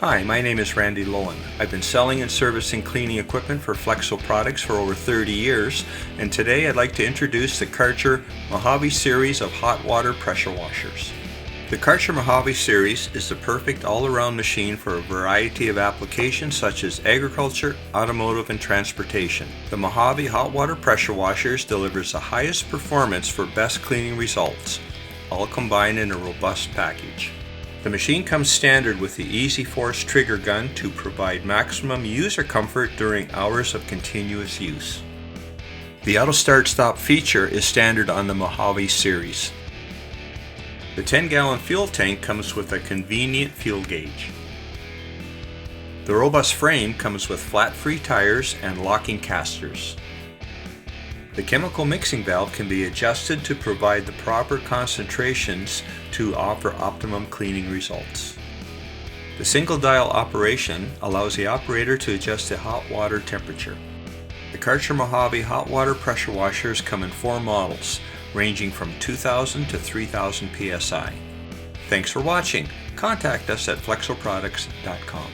Hi, my name is Randy Lowen. I've been selling and servicing cleaning equipment for Flexo products for over 30 years, and today I'd like to introduce the Kärcher Mojave series of hot water pressure washers. The Kärcher Mojave series is the perfect all-around machine for a variety of applications such as agriculture, automotive, and transportation. The Mojave hot water pressure washers delivers the highest performance for best cleaning results, all combined in a robust package. The machine comes standard with the Easy Force trigger gun to provide maximum user comfort during hours of continuous use. The auto start-stop feature is standard on the Mojave series. The 10-gallon fuel tank comes with a convenient fuel gauge. The robust frame comes with flat-free tires and locking casters. The chemical mixing valve can be adjusted to provide the proper concentrations to offer optimum cleaning results. The single dial operation allows the operator to adjust the hot water temperature. The Kärcher Mojave hot water pressure washers come in 4 models, ranging from 2,000 to 3,000 psi. Thanks for watching. Contact us at flexoproducts.com.